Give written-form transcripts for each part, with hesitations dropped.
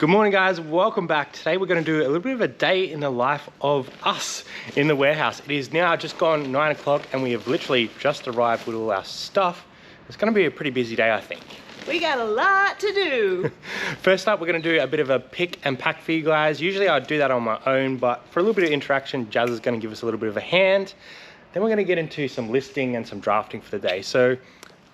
Good morning guys, welcome back. Today we're going to do a little bit of a day in the life of us in the warehouse. It is now just gone 9 o'clock and we have literally just arrived with all our stuff. It's going to be a pretty busy day, I think. We got a lot to do. First up, we're going to do a bit of a pick and pack for you guys. Usually I'd do that on my own, but for a little bit of interaction, Jazz is going to give us a little bit of a hand. Then we're going to get into some listing and some drafting for the day. So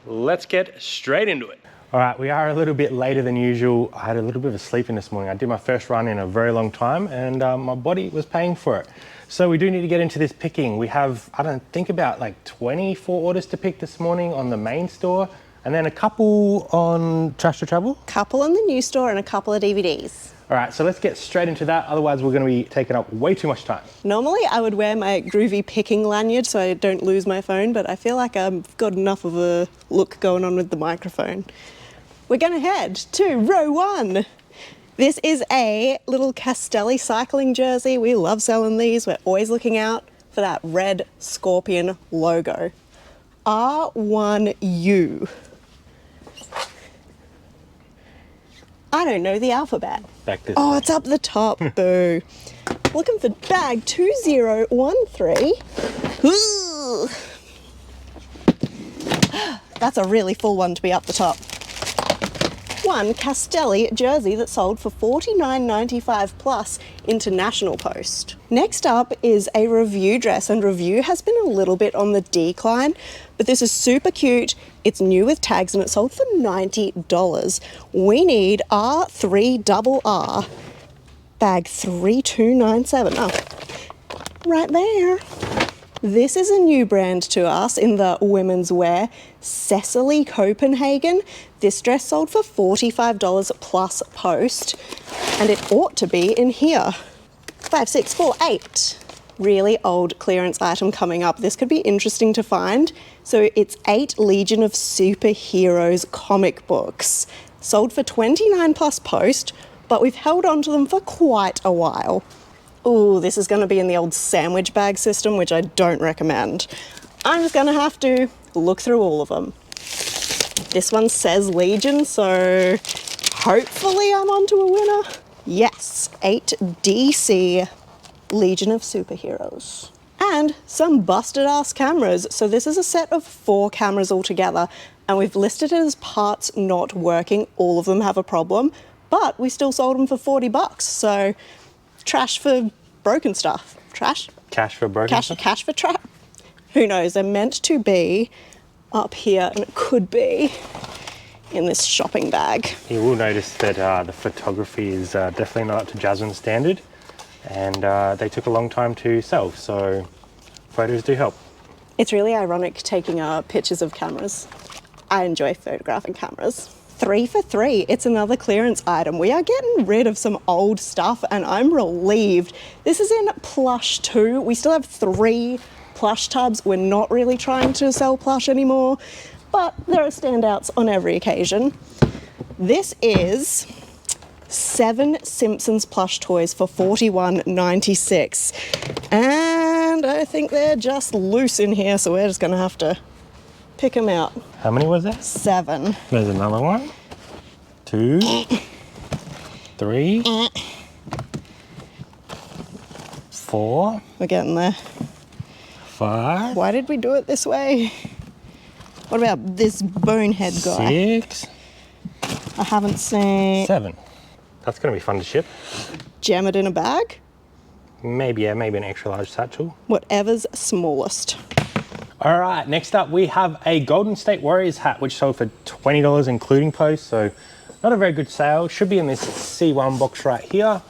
let's get straight into it. All right, we are a little bit later than usual. I had a little bit of a sleep in this morning. I did my first run in a very long time and my body was paying for it. So we do need to get into this picking. We have, I don't think about like 24 orders to pick this morning on the main store and then a couple on Trash to Travel. Couple on the new store and a couple of DVDs. All right, so let's get straight into that. Otherwise we're gonna be taking up way too much time. Normally I would wear my groovy picking lanyard so I don't lose my phone, but I feel like I've got enough of a look going on with the microphone. We're gonna head to row 1. This is a little Castelli cycling jersey. We love selling these. We're always looking out for that red scorpion logo. R1U. I don't know the alphabet. Back this Oh, way. it's up the top, boo. Looking for bag 2013. Ooh. That's a really full one to be up the top. One Castelli jersey that sold for $49.95 plus international post. Next up is a review dress, and review has been a little bit on the decline, but this is super cute. It's new with tags and it sold for $90. We need R3RR, bag 3297. Oh, right there. This is a new brand to us in the women's wear, Cecily Copenhagen. This dress sold for $45 plus post, and it ought to be in here. 5, 6, 4, 8. Really old clearance item coming up. This could be interesting to find. So it's 8 Legion of Superheroes comic books. Sold for $29 plus post, but we've held on to them for quite a while. Ooh, this is going to be in the old sandwich bag system, which I don't recommend. I'm just going to have to look through all of them. This one says Legion, so hopefully I'm onto a winner. Yes, 8 DC Legion of Superheroes. And some busted ass cameras. So this is a set of 4 cameras altogether, and we've listed it as parts not working. All of them have a problem, but we still sold them for $40. So trash for broken stuff. Trash? Cash for broken stuff? Cash for trash. Who knows? They're meant to be up here, and it could be in this shopping bag. You will notice that the photography is definitely not up to Jasmine's standard, and they took a long time to sell, so photos do help. It's really ironic taking pictures of cameras. I enjoy photographing cameras. 3 for 3, it's another clearance item. We are getting rid of some old stuff and I'm relieved. This is in plush 2. We still have 3 plush tubs. We're not really trying to sell plush anymore, but there are standouts on every occasion. This is 7 Simpsons plush toys for $41.96. And I think they're just loose in here, so we're just gonna have to pick them out. How many was that? 7. There's another one. 2, 3, 4. We're getting there. 5. Why did we do it this way? What about this bonehead guy? 6. I haven't seen. 7. That's going to be fun to ship. Jam it in a bag? Maybe, yeah, maybe an extra large satchel. Whatever's smallest. All right, next up we have a Golden State Warriors hat, which sold for $20 including post, so not a very good sale. Should be in this C1 box right here.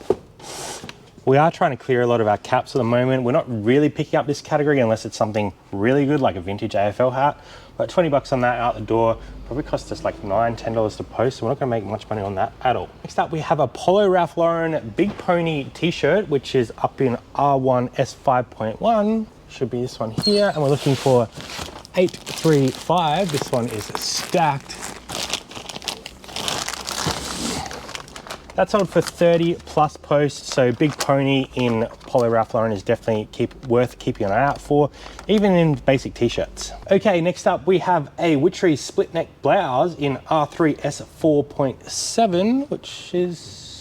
We are trying to clear a lot of our caps at the moment. We're not really picking up this category unless it's something really good, like a vintage AFL hat. But $20 on that out the door probably cost us like $9, $10 to post, so we're not gonna make much money on that at all. Next up, we have a Polo Ralph Lauren Big Pony t-shirt, which is up in R1 S5.1. Should be this one here, and we're looking for 835. This one is stacked. That sold for 30 plus posts, so Big Pony in Polo Ralph Lauren is definitely worth keeping an eye out for, even in basic t-shirts. Okay, next up we have a Witchery split neck blouse in R3S 4.7, which is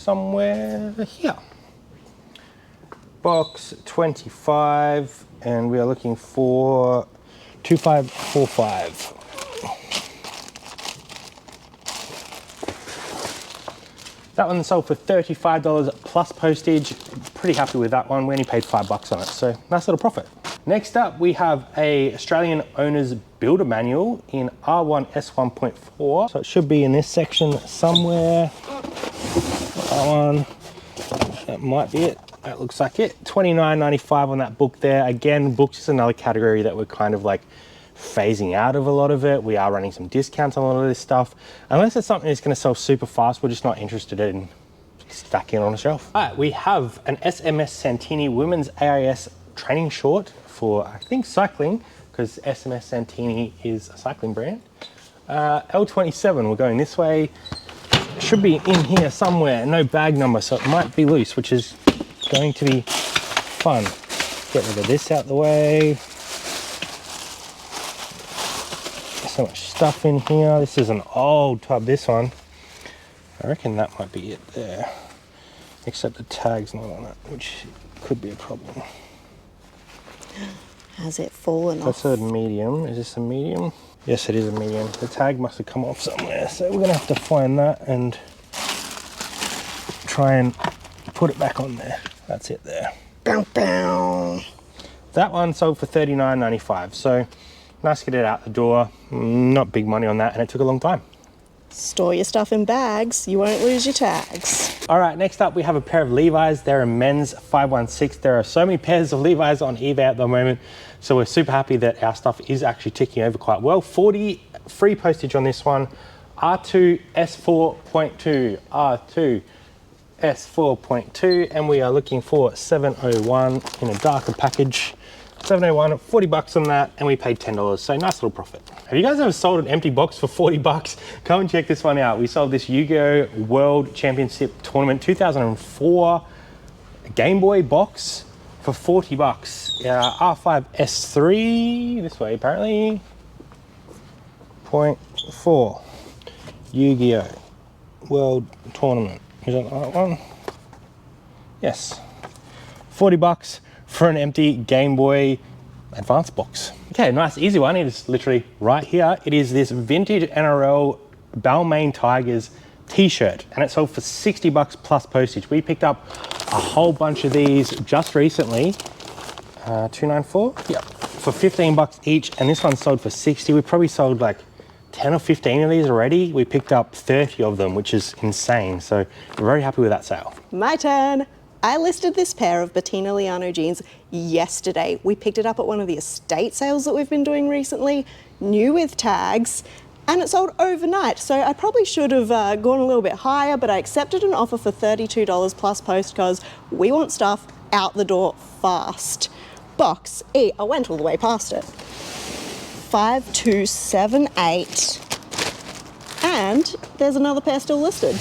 somewhere here. Box 25, and we are looking for 2545. That one sold for $35 plus postage. Pretty happy with that one. We only paid $5 on it, so nice little profit. Next up, we have a Australian Owner's Builder Manual in R1S 1.4. So it should be in this section somewhere. That one, that might be it. That looks like it. $29.95 on that book there. Again, books is another category that we're kind of like phasing out of a lot of it. We are running some discounts on a lot of this stuff. Unless it's something that's going to sell super fast, we're just not interested in stacking it on a shelf. All right, we have an SMS Santini Women's AIS training short for, I think, cycling, because SMS Santini is a cycling brand. L27, we're going this way. It should be in here somewhere, no bag number, so it might be loose, which is going to be fun. Get rid of this out the way. So much stuff in here. This is an old tub, this one. I reckon that might be it there. Except the tag's not on it, which could be a problem. Has it fallen off? That's a medium. Is this a medium? Yes, it is a medium. The tag must have come off somewhere, so we're gonna have to find that and try and put it back on there. That's it there. Bow, bow. That one sold for $39.95, so nice to get it out the door. Not big money on that, and it took a long time. Store your stuff in bags, you won't lose your tags. All right, next up we have a pair of Levi's. They're a men's 516. There are so many pairs of Levi's on eBay at the moment, so we're super happy that our stuff is actually ticking over quite well. 40 free postage on this one. R2 S4.2, R2 S4.2, and we are looking for 701 in a darker package. 701, $40 on that, and we paid $10, so nice little profit. Have you guys ever sold an empty box for $40? Come and check this one out. We sold this Yu-Gi-Oh! World Championship Tournament 2004 Game Boy box for $40. R5S3, this way apparently. 0.4 Yu-Gi-Oh! World Tournament. Is that the right one? Yes. $40 for an empty Game Boy Advance box. Okay, nice easy one. It is literally right here. It is this vintage NRL Balmain Tigers t-shirt, and it sold for $60 plus postage. We picked up a whole bunch of these just recently. 294? Yep. For $15 each, and this one sold for 60. We probably sold like 10 or 15 of these already. We picked up 30 of them, which is insane. So we're very happy with that sale. My turn. I listed this pair of Bettina Liano jeans yesterday. We picked it up at one of the estate sales that we've been doing recently, new with tags, and it sold overnight. So I probably should have gone a little bit higher, but I accepted an offer for $32 plus post because we want stuff out the door fast. Box E, I went all the way past it. 5278, and there's another pair still listed.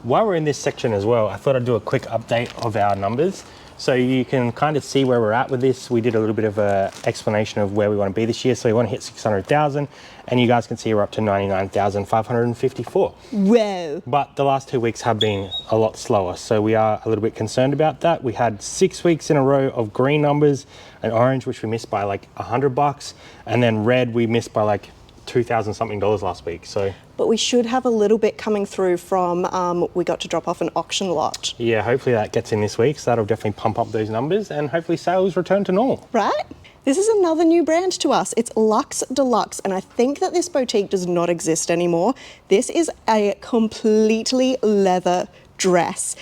While we're in this section as well, I thought I'd do a quick update of our numbers. So you can kind of see where we're at with this. We did a little bit of an explanation of where we want to be this year. So we want to hit 600,000, and you guys can see we're up to 99,554. Whoa. But the last 2 weeks have been a lot slower. So we are a little bit concerned about that. We had 6 weeks in a row of green numbers, and orange, which we missed by like $100, and then red, we missed by like $2,000 something last week. So, but we should have a little bit coming through from, we got to drop off an auction lot. yeah, hopefully that gets in this week. So that'll definitely pump up those numbers, and hopefully sales return to normal. Right? This is another new brand to us. It's Luxe Deluxe, and I think that this boutique does not exist anymore. This is a completely leather dress.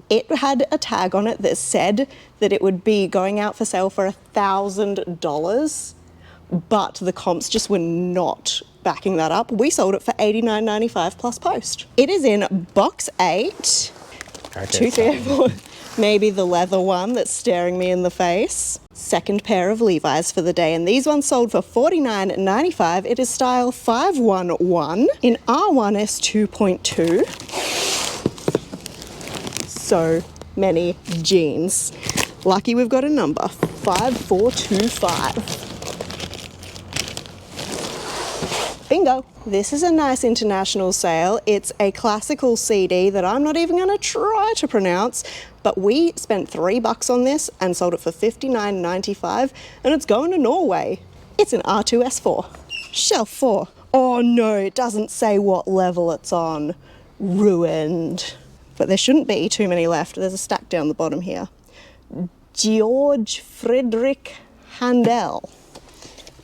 It had a tag on it that said that it would be going out for sale for $1,000. But the comps just were not backing that up. We sold it for $89.95 plus post. It is in box 8. Okay, 2, 3, 4. Maybe the leather one that's staring me in the face. Second pair of Levi's for the day, and these ones sold for $49.95. It is style 511 in R1S 2.2. So many jeans. Lucky we've got a number, 5425. Bingo. This is a nice international sale. It's a classical CD that I'm not even going to try to pronounce, but we spent $3 on this and sold it for $59.95, and it's going to Norway. It's an R2S4. Shelf 4. Oh no, it doesn't say what level it's on. Ruined. But there shouldn't be too many left. There's a stack down the bottom here. Georg Friedrich Handel.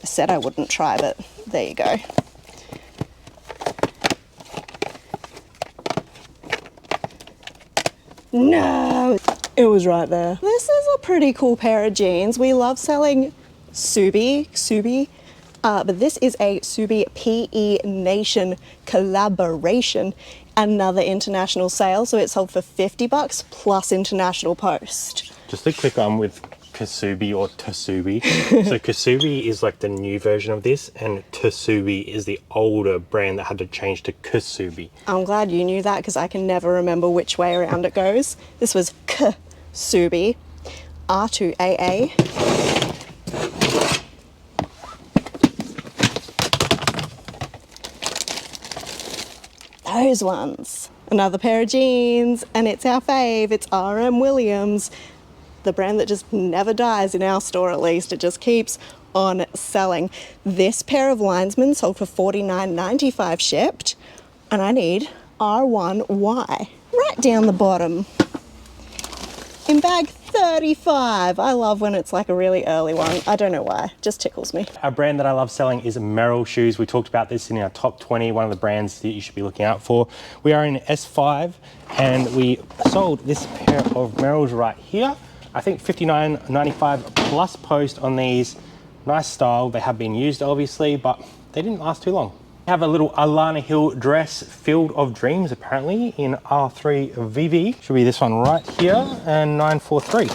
I said I wouldn't try, but there you go. No, it was right there. This is a pretty cool pair of jeans. We love selling Subi, but this is a Subi PE Nation collaboration. Another international sale, so it sold for $50 plus international post. Just a quick one with Kasubi or Tasubi. So Kasubi is like the new version of this, and Tasubi is the older brand that had to change to Kasubi. I'm glad you knew that because I can never remember which way around it goes. This was Kasubi, R2AA. Those ones. Another pair of jeans, and it's our fave. It's RM Williams. The brand that just never dies in our store, at least. It just keeps on selling. This pair of linesmen sold for $49.95 shipped, and I need R1Y right down the bottom. In bag 35. I love when it's like a really early one. I don't know why, just tickles me. A brand that I love selling is Merrell shoes. We talked about this in our top 20, one of the brands that you should be looking out for. We are in S5 and we sold this pair of Merrells right here. I think $59.95 plus post on these. Nice style. They have been used obviously, but they didn't last too long. We have a little Alana Hill dress, Field of Dreams, apparently in R3 VV. Should be this one right here, and 943.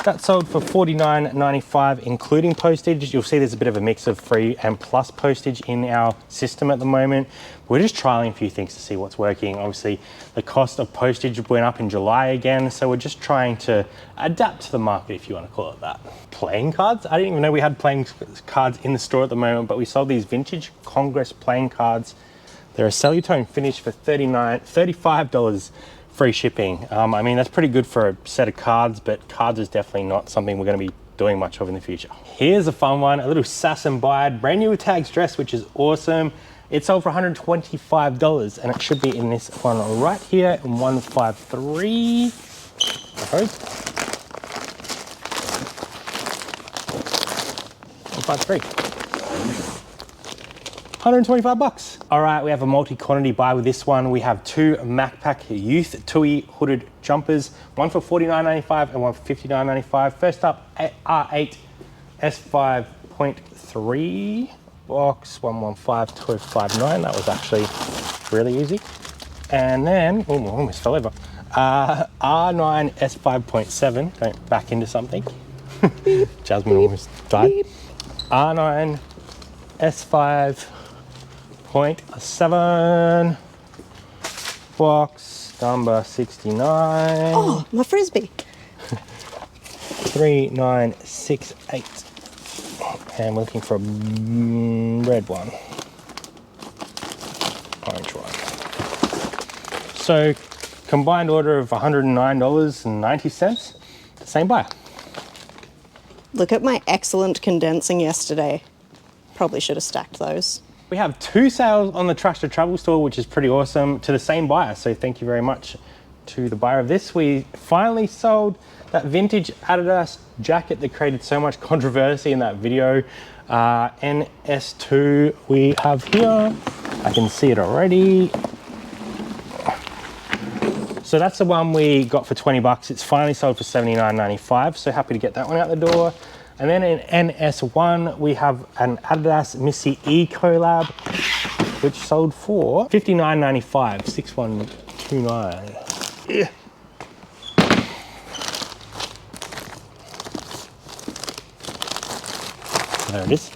That sold for $49.95, including postage. You'll see there's a bit of a mix of free and plus postage in our system at the moment. We're just trialing a few things to see what's working. Obviously, the cost of postage went up in July again, so we're just trying to adapt to the market, if you want to call it that. Playing cards? I didn't even know we had playing cards in the store at the moment, but we sold these vintage Congress playing cards. They're a cellulose finish for $35. Free shipping. I mean, that's pretty good for a set of cards, but cards is definitely not something we're going to be doing much of in the future. Here's a fun one, a little Sass and Bide, brand new with tags dress, which is awesome. It sold for $125, and it should be in this one right here in 153. I hope. 153. $125. All right, we have a multi-quantity buy with this one. We have two MacPack Youth Tui hooded jumpers, one for $49.95 and one for $59.95. First up, R8 S5.3 box 115259. That was actually really easy. And then, oh, I almost fell over. R9 S5.7, don't back into something. Jasmine almost died. R9 S5.7 box number 69. Oh, my Frisbee. 3968. And we're looking for a red one. Orange one. So combined order of $109.90. The same buyer. Look at my excellent condensing yesterday. Probably should have stacked those. We have two sales on the Trash to Travel store, which is pretty awesome, to the same buyer. So thank you very much to the buyer of this. We finally sold that vintage Adidas jacket that created so much controversy in that video. NS2 we have here. I can see it already. So that's the one we got for 20 bucks. It's finally sold for $79.95. So happy to get that one out the door. And then in NS1, we have an Adidas Missy E collab, which sold for $59.95, 6129. Yeah. There it is.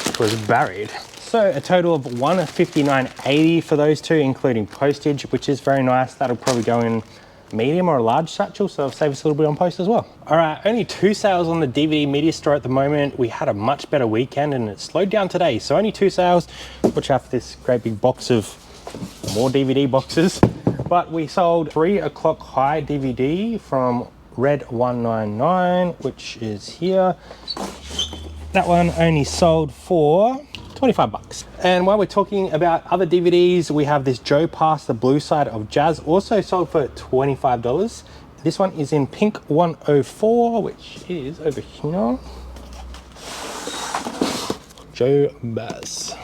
It was buried. So a total of $159.80 for those two, including postage, which is very nice. That'll probably go in medium or a large satchel, so it'll save us a little bit on post as well. All right, only 2 sales on the DVD media store at the moment. We had a much better weekend and it slowed down today. So only 2 sales. Watch out for this great big box of more DVD boxes. But we sold 3 o'clock high DVD from Red 199, which is here. That one only sold for 25 bucks. And while we're talking about other DVDs, we have this Joe Pass, the blue side of Jazz, also sold for $25. This one is in pink 104, which is over here. Joe Bass.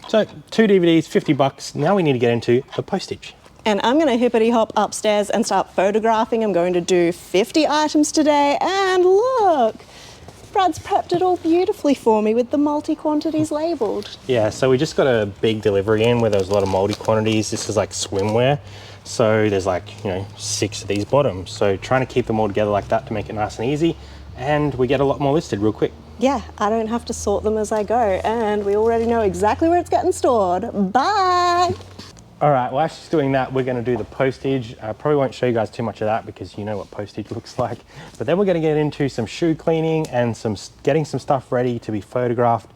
So 2 DVDs, 50 bucks. Now we need to get into the postage. And I'm going to hippity hop upstairs and start photographing. I'm going to do 50 items today, and look, Brad's prepped it all beautifully for me with the multi-quantities labelled. Yeah, so we just got a big delivery in where there was a lot of multi-quantities. This is like swimwear. So there's like, 6 of these bottoms. So trying to keep them all together like that to make it nice and easy. And we get a lot more listed real quick. Yeah, I don't have to sort them as I go, and we already know exactly where it's getting stored. Bye! All right, well, as she's doing that, we're going to do the postage. I probably won't show you guys too much of that because you know what postage looks like. But then we're going to get into some shoe cleaning and getting some stuff ready to be photographed,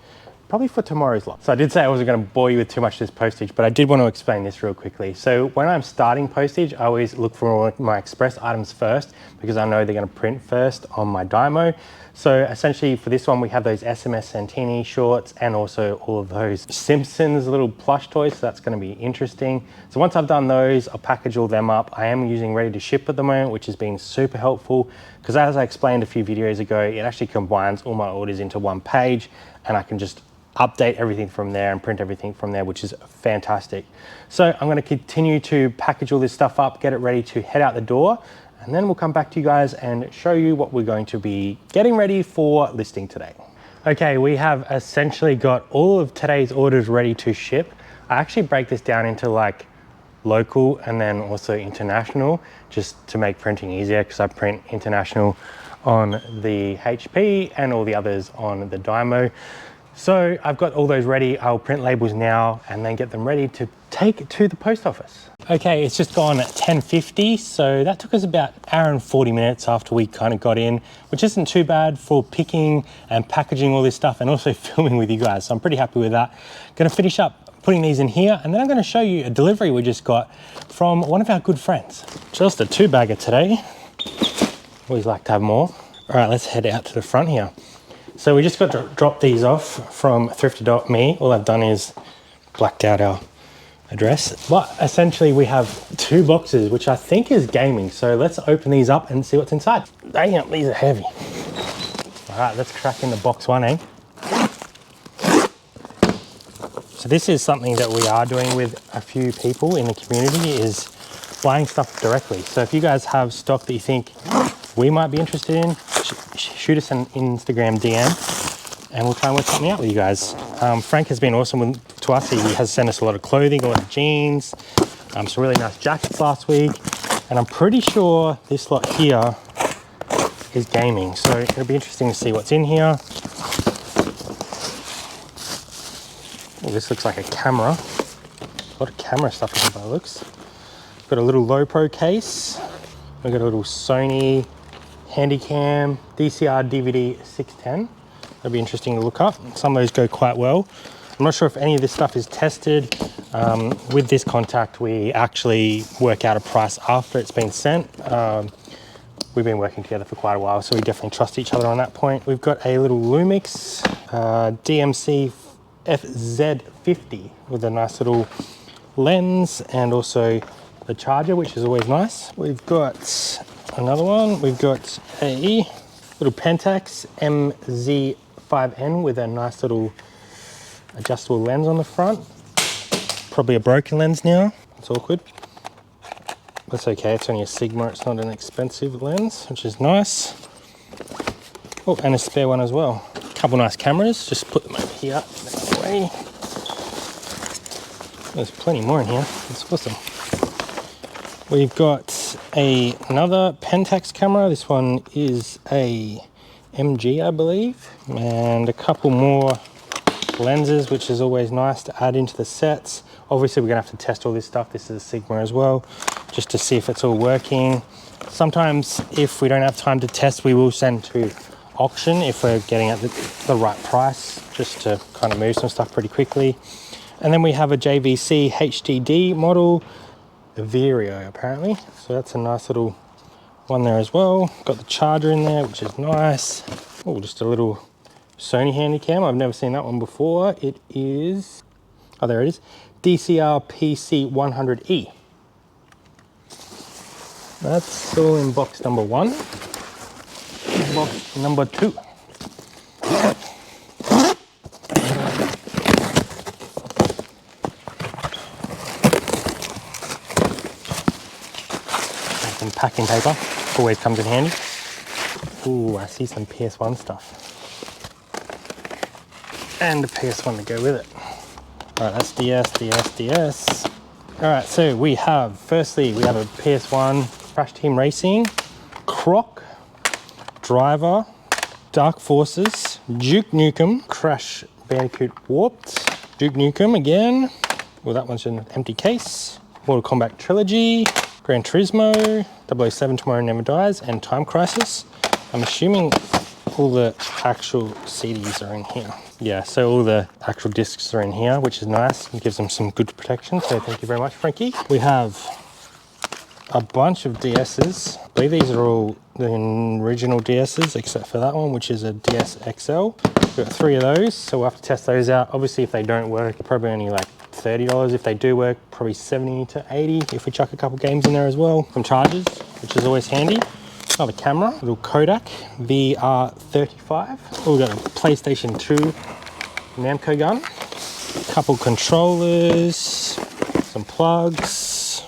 probably for tomorrow's lot. So I did say I wasn't going to bore you with too much of this postage, but I did want to explain this real quickly. So when I'm starting postage, I always look for my express items first because I know they're going to print first on my Dymo. So essentially for this one, we have those SMS Santini shorts and also all of those Simpsons little plush toys. So that's going to be interesting. So once I've done those, I'll package all them up. I am using ready to ship at the moment, which has been super helpful because as I explained a few videos ago, it actually combines all my orders into one page and I can just update everything from there and print everything from there, which is fantastic. So I'm going to continue to package all this stuff up, get it ready to head out the door. And then we'll come back to you guys and show you what we're going to be getting ready for listing today. Okay, we have essentially got all of today's orders ready to ship. I actually break this down into like local and then also international, just to make printing easier because I print international on the HP and all the others on the Dymo. So I've got all those ready. I'll print labels now and then get them ready to take to the post office. Okay, it's just gone at 10:50, so that took us about an hour and 40 minutes after we kind of got in, which isn't too bad for picking and packaging all this stuff and also filming with you guys. So I'm pretty happy with that. Gonna finish up putting these in here and then I'm gonna show you a delivery we just got from one of our good friends. Just a 2-bagger today. Always like to have more. All right, let's head out to the front here. So we just got to drop these off from thrifty.me. All I've done is blacked out our address. But essentially we have 2 boxes, which I think is gaming. So let's open these up and see what's inside. Dang, these are heavy. All right, let's crack in the box 1, eh? So this is something that we are doing with a few people in the community, is buying stuff directly. So if you guys have stock that you think we might be interested in, shoot us an Instagram DM and we'll try and work something out with you guys. Frank has been awesome to us. He has sent us a lot of clothing, a lot of jeans, some really nice jackets last week. And I'm pretty sure this lot here is gaming. So it'll be interesting to see what's in here. Oh, this looks like a camera. A lot of camera stuff in here by the looks. Got a little low pro case. We've got a little Sony Handycam DCR DVD 610. That'll be interesting to look up. Some of those go quite well. I'm not sure if any of this stuff is tested. With this contact, we actually work out a price after it's been sent. We've been working together for quite a while, so we definitely trust each other on that point. We've got a little Lumix DMC FZ50 with a nice little lens and also the charger, which is always nice. We've got another one. We've got a little Pentax MZ5N with a nice little adjustable lens on the front. Probably a broken lens now. It's awkward. That's okay, it's only a Sigma, it's not an expensive lens, which is nice. Oh, and a spare one as well. A couple nice cameras, just put them over here. That way. There's plenty more in here, it's awesome. We've got another Pentax camera. This one is a MG, I believe. And a couple more lenses, which is always nice to add into the sets. Obviously we're gonna have to test all this stuff. This is a Sigma as well, just to see if it's all working. Sometimes if we don't have time to test, we will send to auction if we're getting at the right price, just to kind of move some stuff pretty quickly. And then we have a JVC HDD model, a Vario apparently. So that's a nice little one there as well. Got the charger in there, which is nice. Oh, just a little Sony Handycam. I've never seen that one before. It is, oh, there it is. DCR PC100E. That's all in box number 1. Box number 2. Some packing paper, always comes in handy. Ooh, I see some PS1 stuff. And a PS1 to go with it. All right, that's DS. All right, so we have, firstly, we have a PS1 Crash Team Racing, Croc, Driver, Dark Forces, Duke Nukem, Crash Bandicoot Warped, Duke Nukem again. Well, that one's an empty case. Mortal Kombat Trilogy, Gran Turismo, 007 Tomorrow Never Dies, and Time Crisis. I'm assuming all the actual CDs are in here. Yeah, so all the actual discs are in here, which is nice. It gives them some good protection, so thank you very much, Frankie. We have a bunch of DSs. I believe these are all the original DSs, except for that one, which is a DS XL. We've got 3 of those, so we'll have to test those out. Obviously, if they don't work, probably only like $30. If they do work, probably 70 to 80 if we chuck a couple games in there as well. Some chargers, which is always handy. Another camera, little Kodak VR35. Oh, we've got a PlayStation 2 Namco gun. A couple controllers, some plugs,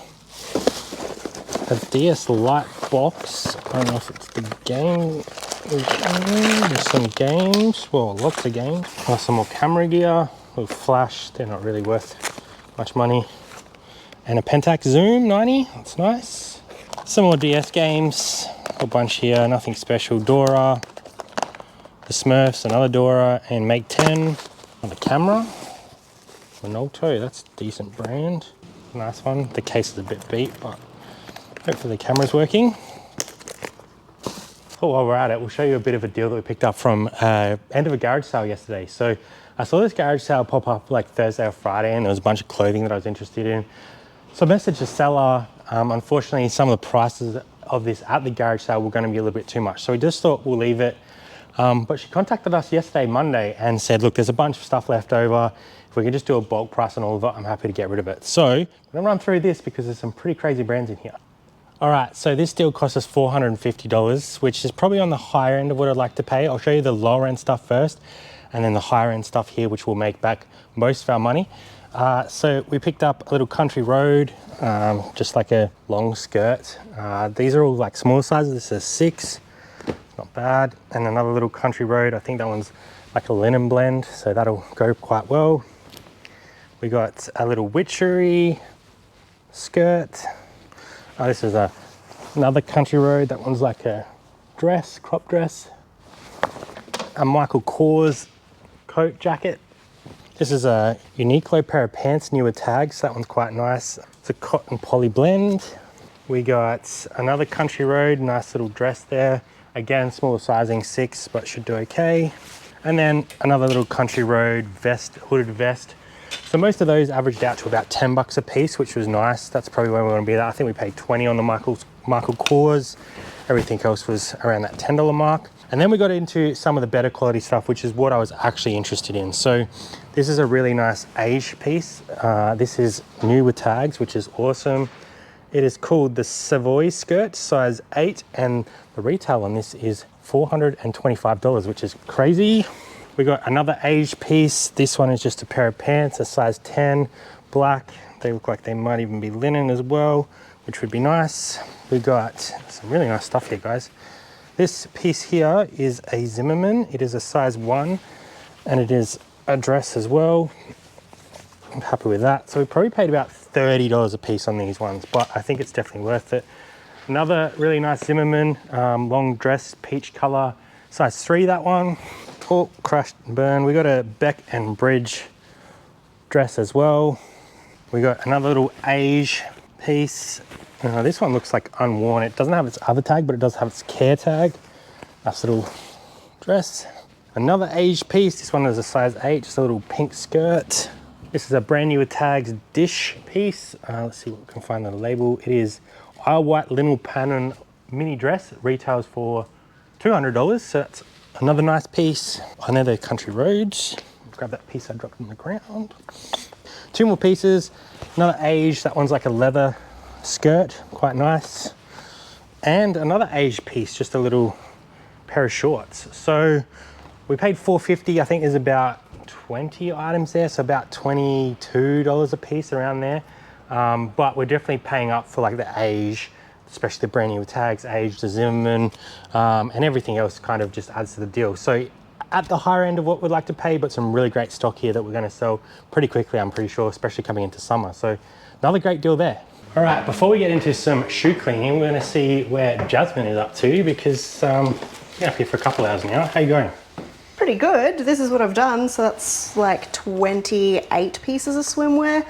a DS Lite box. I don't know if it's the game. There's some games, well, lots of games. Some more camera gear, little flash, they're not really worth much money. And a Pentax Zoom 90, that's nice. Some more DS games, a bunch here, nothing special. Dora, the Smurfs, another Dora, and Make 10. Another camera, Minolta, that's a decent brand. Nice one. The case is a bit beat, but hopefully the camera's working. Oh, while we're at it, we'll show you a bit of a deal that we picked up from end of a garage sale yesterday. So I saw this garage sale pop up like Thursday or Friday, and there was a bunch of clothing that I was interested in. So I messaged the seller. Unfortunately, some of the prices of this at the garage sale were going to be a little bit too much. So we just thought we'll leave it. But she contacted us yesterday, Monday, and said, look, there's a bunch of stuff left over. If we can just do a bulk price on all of it, I'm happy to get rid of it. So I'm gonna run through this because there's some pretty crazy brands in here. All right, so this deal cost us $450, which is probably on the higher end of what I'd like to pay. I'll show you the lower end stuff first, and then the higher end stuff here, which will make back most of our money. So we picked up a little Country Road, just like a long skirt. These are all like small sizes. This is 6, not bad. And another little Country Road, I think that one's like a linen blend, so that'll go quite well. We got a little Witchery skirt. This is another Country Road. That one's like a dress, crop dress. A Michael Kors coat jacket. This is a Uniqlo pair of pants, newer tags. That one's quite nice. It's a cotton poly blend. We got another Country Road, nice little dress there. Again, smaller sizing, 6, but should do okay. And then another little Country Road vest, hooded vest. So most of those averaged out to about 10 bucks a piece, which was nice. That's probably where we want to be at. I think we paid 20 on the Michael Kors. Everything else was around that $10 mark. And then we got into some of the better quality stuff, which is what I was actually interested in. So this is a really nice Age piece. This is new with tags, which is awesome. It is called the Savoy skirt, size 8, and the retail on this is $425, which is crazy. We got another Age piece. This one is just a pair of pants, a size 10, black. They look like they might even be linen as well, which would be nice. We got some really nice stuff here, guys. This piece here is a Zimmerman. It is a size 1, and it is a dress as well. I'm happy with that. So we probably paid about $30 a piece on these ones, but I think it's definitely worth it. Another really nice Zimmerman, long dress, peach color, size 3, that one. Oh, crashed and burned. We got a Beck and Bridge dress as well. We got another little Age piece. This one looks like unworn. It doesn't have its other tag, but it does have its care tag. Nice little dress. Another Age piece. This one is a size 8, just a little pink skirt. This is a brand new with tags dish piece. Let's see what we can find on the label. It is Isle White Linen Pattern mini dress. It retails for $200, so that's another nice piece. Another Country Roads. Grab that piece I dropped on the ground. 2 more pieces. Another Age. That one's like a leather skirt, quite nice. And another Age piece, just a little pair of shorts. So we paid $4.50. I think there's about 20 items there, so about $22 a piece around there. But we're definitely paying up for like the Age, especially the brand new tags, Age, the Zimmerman, and everything else kind of just adds to the deal. So at the higher end of what we'd like to pay, but some really great stock here that we're going to sell pretty quickly, I'm pretty sure, especially coming into summer. So another great deal there. All right, before we get into some shoe cleaning, we're going to see where Jasmine is up to, because you're up here for a couple hours now. How you going? Pretty good. This is what I've done. So that's like 28 pieces of swimwear,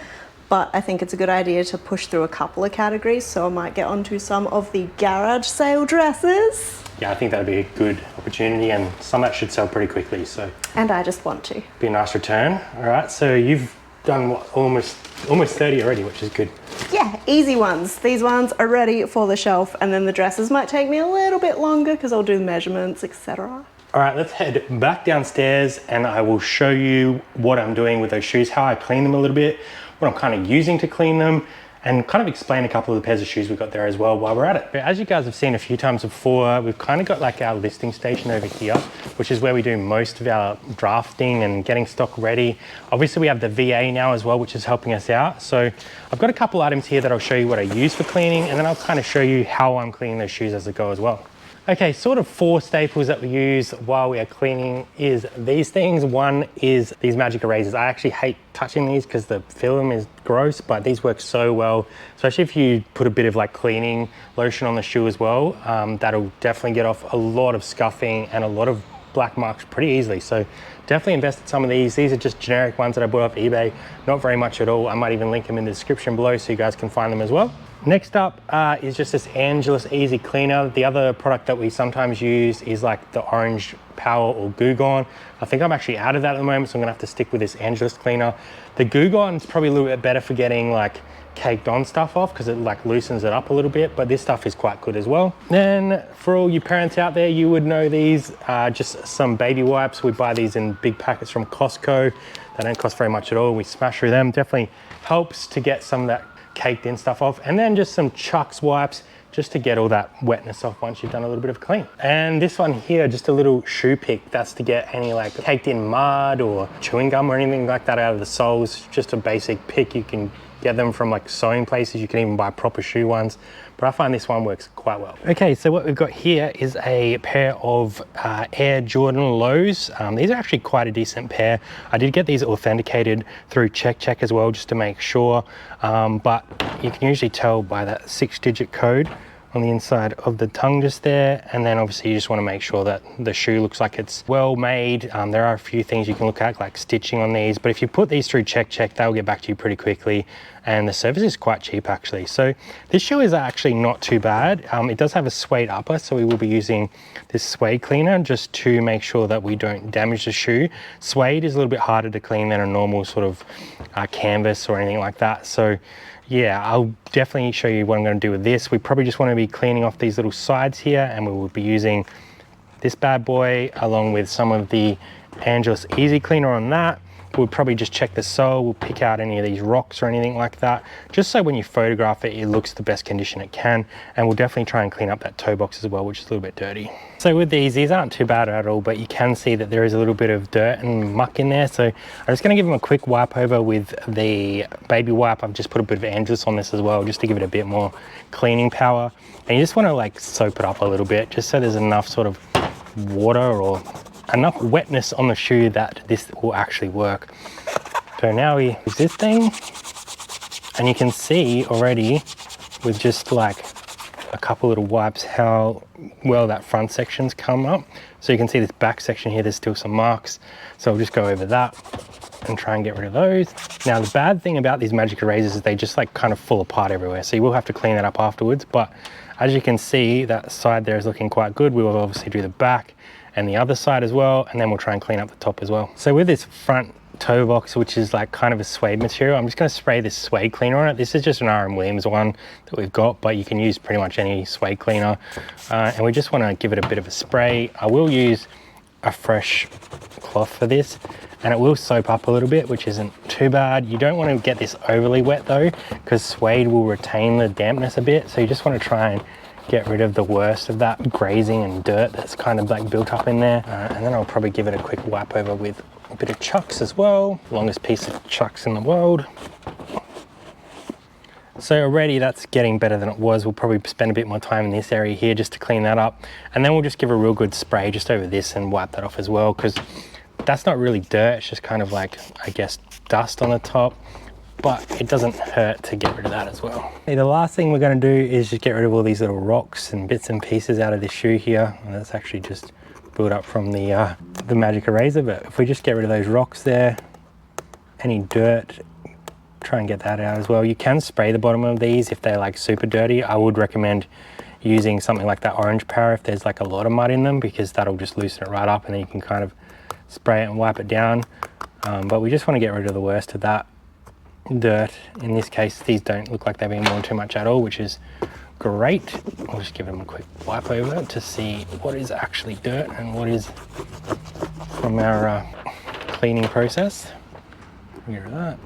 but I think it's a good idea to push through a couple of categories. So I might get onto some of the garage sale dresses. Yeah, I think that'd be a good opportunity, and some that should sell pretty quickly. So. And I just want to. Be a nice return. All right, so you've done what, almost 30 already, which is good. Yeah, easy ones. These ones are ready for the shelf, and then the dresses might take me a little bit longer because I'll do measurements, etc. All right, let's head back downstairs and I will show you what I'm doing with those shoes, how I clean them a little bit, what I'm kind of using to clean them, and kind of explain a couple of the pairs of shoes we've got there as well while we're at it. As you guys have seen a few times before, we've kind of got like our listing station over here, which is where we do most of our drafting and getting stock ready. Obviously we have the VA now as well, which is helping us out. So I've got a couple items here that I'll show you what I use for cleaning, and then I'll kind of show you how I'm cleaning those shoes as I go as well. Okay, sort of 4 staples that we use while we are cleaning is these things. One is these magic erasers. I actually hate touching these because the film is gross, but these work so well, especially if you put a bit of like cleaning lotion on the shoe as well. That'll definitely get off a lot of scuffing and a lot of black marks pretty easily. So definitely invest in some of these. These are just generic ones that I bought off eBay, not very much at all. I might even link them in the description below so you guys can find them as well. Next up is just this Angelus Easy Cleaner. The other product that we sometimes use is like the Orange Power or Goo Gone. I think I'm actually out of that at the moment, so I'm gonna have to stick with this Angelus cleaner. The Goo Gone is probably a little bit better for getting like caked on stuff off because it like loosens it up a little bit, but this stuff is quite good as well. Then for all you parents out there, you would know these, just some baby wipes. We buy these in big packets from Costco. They don't cost very much at all. We smash through them. Definitely helps to get some of that caked in stuff off, and then just some Chucks wipes just to get all that wetness off once you've done a little bit of clean. And this one here, just a little shoe pick. That's to get any like caked in mud or chewing gum or anything like that out of the soles. Just a basic pick. You can get them from like sewing places. You can even buy proper shoe ones, but I find this one works quite well. Okay, so what we've got here is a pair of Air Jordan Lows. These are actually quite a decent pair. I did get these authenticated through Check as well, just to make sure, but you can usually tell by that 6-digit code on the inside of the tongue just there. And then obviously you just want to make sure that the shoe looks like it's well made. There are a few things you can look at, like stitching on these, but if you put these through Check, they'll get back to you pretty quickly, and the service is quite cheap actually. So this shoe is actually not too bad. It does have a suede upper, so we will be using this suede cleaner just to make sure that we don't damage the shoe. Suede is a little bit harder to clean than a normal sort of canvas or anything like that. So yeah, I'll definitely show you what I'm going to do with this. We probably just want to be cleaning off these little sides here, and we will be using this bad boy along with some of the Angelus Easy Cleaner on that. We'll probably just check the sole. We'll pick out any of these rocks or anything like that, just so when you photograph it, it looks the best condition it can. And we'll definitely try and clean up that toe box as well, which is a little bit dirty. So with these aren't too bad at all, but you can see that there is a little bit of dirt and muck in there. So I'm just gonna give them a quick wipe over with the baby wipe. I've just put a bit of Angelus on this as well, just to give it a bit more cleaning power. And you just wanna like soap it up a little bit, just so there's enough sort of water or enough wetness on the shoe that this will actually work. So now we use this thing, and you can see already with just like a couple little wipes how well that front section's come up. So you can see this back section here, there's still some marks. So I'll just go over that. and try and get rid of those. Now the bad thing about these magic erasers is they just like kind of fall apart everywhere, so you will have to clean that up afterwards. But as you can see, that side there is looking quite good. We will obviously do the back and the other side as well, and then we'll try and clean up the top as well. So with this front toe box, which is like kind of a suede material, I'm just going to spray this suede cleaner on it. This is just an R.M. Williams one that we've got, but you can use pretty much any suede cleaner. And we just want to give it a bit of a spray. I will use a fresh cloth for this, and it will soap up a little bit, which isn't too bad. You don't want to get this overly wet though, because suede will retain the dampness a bit. So you just want to try and get rid of the worst of that grazing and dirt that's kind of like built up in there. And then I'll probably give it a quick wipe over with a bit of chucks as well. Longest piece of chucks in the world. So already that's getting better than it was. We'll probably spend a bit more time in this area here just to clean that up. And then we'll just give a real good spray just over this and wipe that off as well, because that's not really dirt. It's just kind of like, I guess, dust on the top. But it doesn't hurt to get rid of that as well. Okay, the last thing we're going to do is just get rid of all these little rocks and bits and pieces out of this shoe here. And that's actually just built up from the magic eraser. But if we just get rid of those rocks there, any dirt, try and get that out as well. You can spray the bottom of these if they're like super dirty. I would recommend using something like that orange power if there's like a lot of mud in them, because that'll just loosen it right up, and then you can kind of spray it and wipe it down. But we just want to get rid of the worst of that dirt. In this case, these don't look like they've been worn too much at all, which is great. I'll just give them a quick wipe over to see what is actually dirt and what is from our cleaning process. Get rid of that.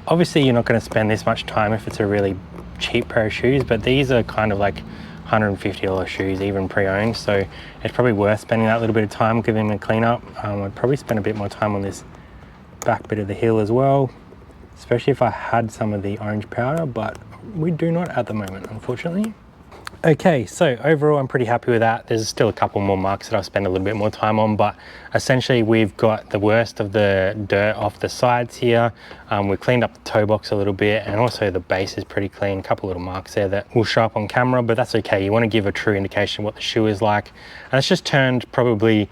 Obviously you're not going to spend this much time if it's a really cheap pair of shoes, but these are kind of like $150 shoes, even pre-owned, so it's probably worth spending that little bit of time giving them a clean up. I'd probably spend a bit more time on this back bit of the heel as well, especially if I had some of the orange powder, but we do not at the moment, unfortunately. Okay, so overall I'm pretty happy with that. There's still a couple more marks that I'll spend a little bit more time on, but essentially we've got the worst of the dirt off the sides here. We've cleaned up the toe box a little bit, and also the base is pretty clean. A couple little marks there that will show up on camera, but that's okay. You want to give a true indication of what the shoe is like. And it's just turned probably,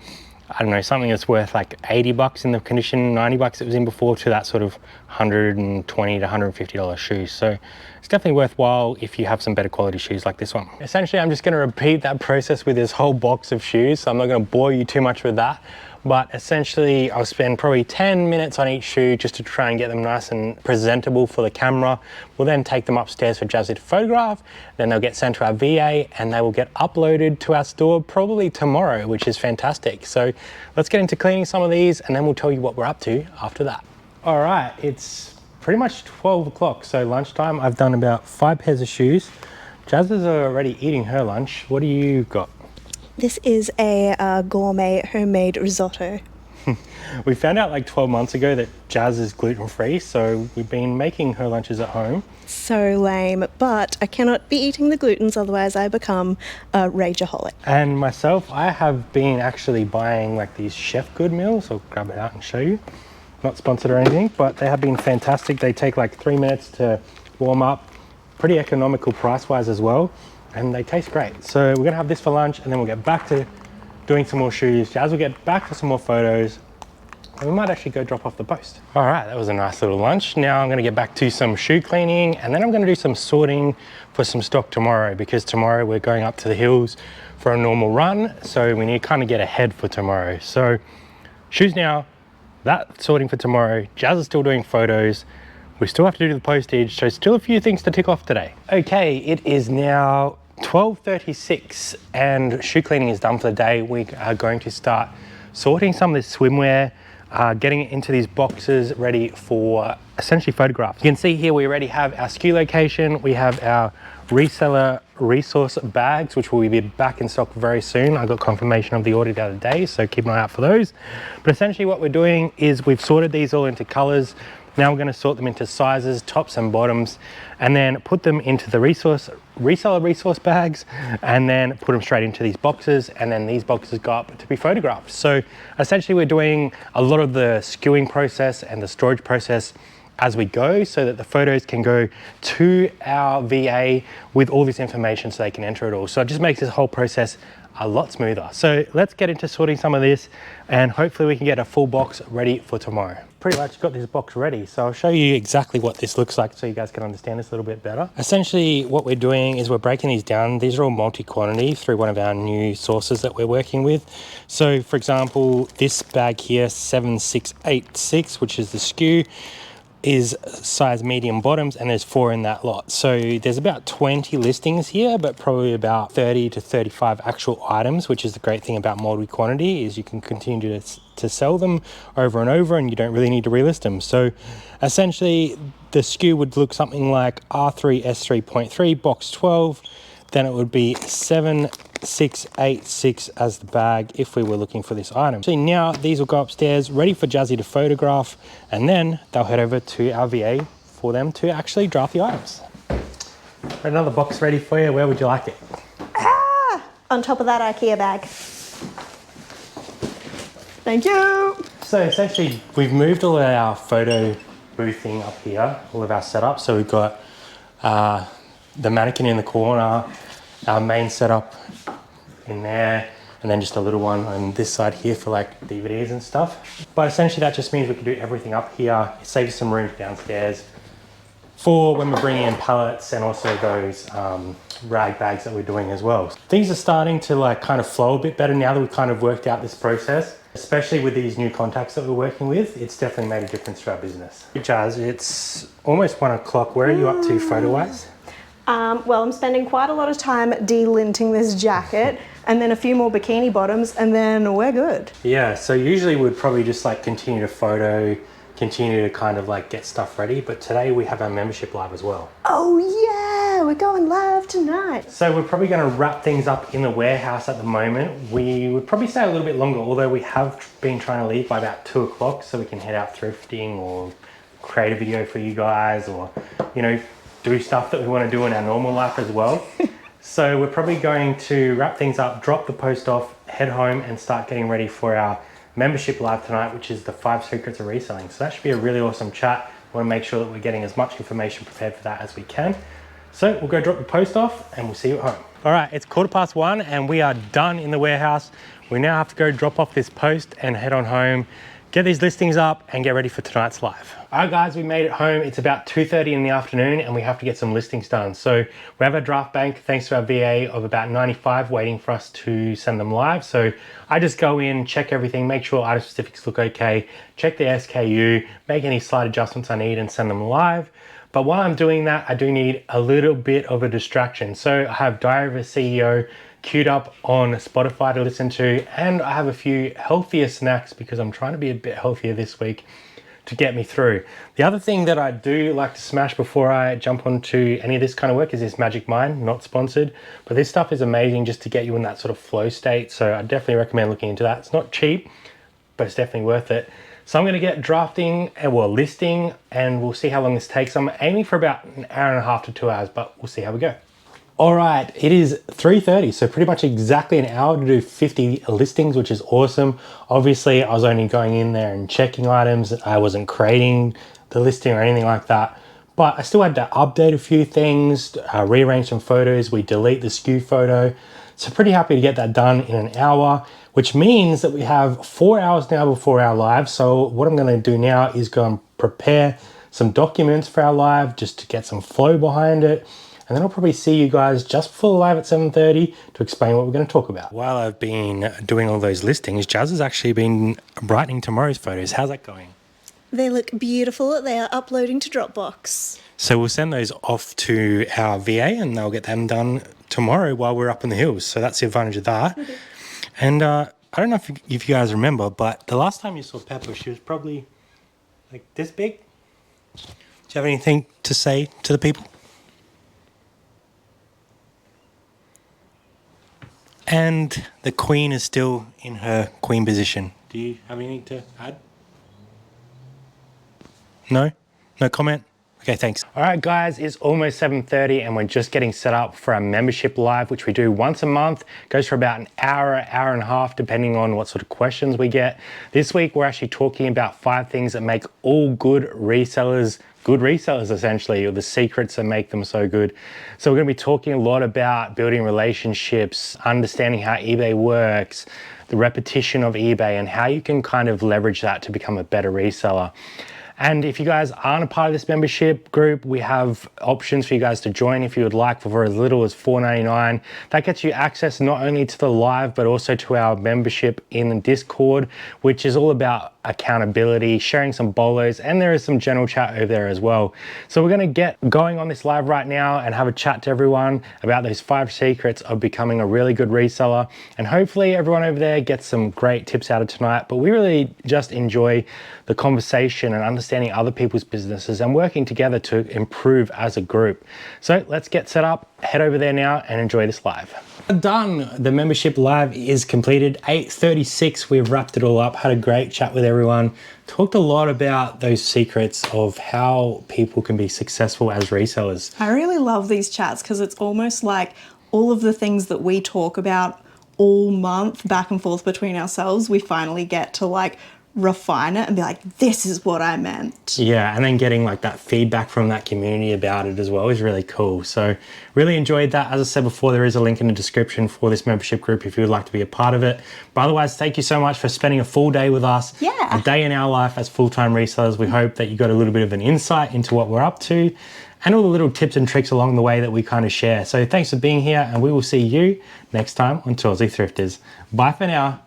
I don't know, something that's worth like 80 bucks in the condition, 90 bucks it was in before, to that sort of $120 to $150 shoes. So it's definitely worthwhile if you have some better quality shoes like this one. Essentially, I'm just going to repeat that process with this whole box of shoes, so I'm not going to bore you too much with that. But essentially, I'll spend probably 10 minutes on each shoe just to try and get them nice and presentable for the camera. We'll then take them upstairs for Jazzy to photograph. Then they'll get sent to our VA and they will get uploaded to our store probably tomorrow, which is fantastic. So let's get into cleaning some of these, and then we'll tell you what we're up to after that. All right, it's pretty much 12 o'clock, so lunchtime. I've done about 5 pairs of shoes. Jazz is already eating her lunch. What do you got? This is a gourmet homemade risotto. We found out like 12 months ago that Jazz is gluten-free, so we've been making her lunches at home. So lame, but I cannot be eating the glutens, otherwise I become a rageaholic. And myself, I have been actually buying like these chef good meals. I'll grab it out and show you. Not sponsored or anything, but they have been fantastic. They take like 3 minutes to warm up, pretty economical price-wise as well, and they taste great. So we're gonna have this for lunch, and then we'll get back to doing some more shoes. Jazz will get back to some more photos, and we might actually go drop off the post. All right, that was a nice little lunch. Now I'm gonna get back to some shoe cleaning, and then I'm gonna do some sorting for some stock tomorrow, because tomorrow we're going up to the hills for a normal run, so we need to kind of get ahead for tomorrow. So shoes now, that sorting for tomorrow. Jazz is still doing photos. We still have to do the postage, so still a few things to tick off today. Okay, it is now 12:36 and shoe cleaning is done for the day. We are going to start sorting some of this swimwear, getting it into these boxes ready for essentially photographs. You can see here we already have our SKU location. We have our reseller resource bags, which will be back in stock very soon. I got confirmation of the order the other day, so keep an eye out for those. But essentially what we're doing is we've sorted these all into colors. Now we're going to sort them into sizes, tops and bottoms, and then put them into the reseller resource bags, and then put them straight into these boxes, and then these boxes go up to be photographed. So essentially we're doing a lot of the skewing process and the storage process as we go, so that the photos can go to our VA with all this information so they can enter it all. So it just makes this whole process a lot smoother. So let's get into sorting some of this and hopefully we can get a full box ready for tomorrow. Pretty much got this box ready, so I'll show you exactly what this looks like so you guys can understand this a little bit better. Essentially what we're doing is we're breaking these down. These are all multi-quantity through one of our new sources that we're working with. So for example, this bag here, 7686, which is the SKU, is size medium bottoms, and there's 4 in that lot. So there's about 20 listings here, but probably about 30 to 35 actual items, which is the great thing about multi-quantity is you can continue to sell them over and over and you don't really need to relist them. So essentially the SKU would look something like R3 S3.3 box 12, then it would be 7686 as the bag if we were looking for this item. So now these will go upstairs ready for Jazzy to photograph, and then they'll head over to our VA for them to actually draft the items. Another box ready for you. Where would you like it? On top of that IKEA bag. Thank you. So essentially we've moved all of our photo boothing up here, all of our setup. So we've got the mannequin in the corner, our main setup in there, and then just a little one on this side here for like DVDs and stuff. But essentially that just means we can do everything up here. It saves some room downstairs for when we're bringing in pallets and also those rag bags that we're doing as well. Things are starting to like kind of flow a bit better now that we've kind of worked out this process, especially with these new contacts that we're working with. It's definitely made a difference to our business. Jazz, it's almost 1 o'clock. Where are you up to photo-wise? Well, I'm spending quite a lot of time delinting this jacket and then a few more bikini bottoms and then we're good. Yeah, so usually we'd probably just like continue to photo, continue to kind of like get stuff ready, but today we have our membership live as well. Oh yeah, we're going live tonight. So we're probably going to wrap things up in the warehouse at the moment. We would probably stay a little bit longer, although we have been trying to leave by about 2 o'clock so we can head out thrifting or create a video for you guys, or, you know, do stuff that we want to do in our normal life as well. So we're probably going to wrap things up, drop the post off, head home and start getting ready for our membership live tonight, which is the 5 secrets of reselling. So that should be a really awesome chat. We want to make sure that we're getting as much information prepared for that as we can. So we'll go drop the post off and we'll see you at home. All right, it's 1:15 and we are done in the warehouse. We now have to go drop off this post and head on home, get these listings up and get ready for tonight's live. All right guys, we made it home. It's about 2:30 in the afternoon and we have to get some listings done. So we have a draft bank thanks to our VA of about 95 waiting for us to send them live. So I just go in, check everything, make sure item specifics look okay, check the SKU, make any slight adjustments I need and send them live. But while I'm doing that, I do need a little bit of a distraction. So I have Diary of a CEO queued up on Spotify to listen to, and I have a few healthier snacks because I'm trying to be a bit healthier this week to get me through. The other thing that I do like to smash before I jump onto any of this kind of work is this Magic Mind, not sponsored, but this stuff is amazing just to get you in that sort of flow state. So I definitely recommend looking into that. It's not cheap, but it's definitely worth it. So I'm gonna get drafting and listing and we'll see how long this takes. I'm aiming for about an hour and a half to 2 hours, but we'll see how we go. All right, it is 3:30, so pretty much exactly an hour to do 50 listings, which is awesome. Obviously, I was only going in there and checking items. I wasn't creating the listing or anything like that, but I still had to update a few things, rearrange some photos. We delete the SKU photo. So pretty happy to get that done in an hour, which means that we have 4 hours now before our live. So what I'm gonna do now is go and prepare some documents for our live just to get some flow behind it. And then I'll probably see you guys just before the live at 7:30 to explain what we're going to talk about. While I've been doing all those listings, Jazz has actually been brightening tomorrow's photos. How's that going? They look beautiful. They are uploading to Dropbox. So we'll send those off to our VA and they'll get them done tomorrow while we're up in the hills. So that's the advantage of that. And I don't know if you guys remember, but the last time you saw Pepper, she was probably like this big. Do you have anything to say to the people? And the queen is still in her queen position. Do you have anything to add? No? No comment? Okay, thanks. All right, guys, it's almost 7:30 and we're just getting set up for our membership live, which we do once a month. It goes for about an hour and a half, depending on what sort of questions we get. This week, we're actually talking about 5 things that make all good resellers essentially, or the secrets that make them so good. So we're gonna be talking a lot about building relationships, understanding how eBay works, the repetition of eBay, and how you can kind of leverage that to become a better reseller. And if you guys aren't a part of this membership group, we have options for you guys to join if you would like for as little as $4.99. That gets you access not only to the live, but also to our membership in Discord, which is all about accountability, sharing some bolos, and there is some general chat over there as well. So we're gonna get going on this live right now and have a chat to everyone about those 5 secrets of becoming a really good reseller. And hopefully everyone over there gets some great tips out of tonight, but we really just enjoy the conversation and understanding other people's businesses and working together to improve as a group. So let's get set up, head over there now and enjoy this live. Done. The membership live is completed. 8:36, we've wrapped it all up, had a great chat with everyone, talked a lot about those secrets of how people can be successful as resellers. I really love these chats because it's almost like all of the things that we talk about all month back and forth between ourselves, we finally get to like refine it and be like, this is what I meant. Yeah, and then getting like that feedback from that community about it as well is really cool. So really enjoyed that. As I said before, there is a link in the description for this membership group if you would like to be a part of it. But otherwise, thank you so much for spending a full day with us. Yeah. A day in our life as full-time resellers. We hope that you got a little bit of an insight into what we're up to and all the little tips and tricks along the way that we kind of share. So thanks for being here and we will see you next time on Toolsy Thrifters. Bye for now.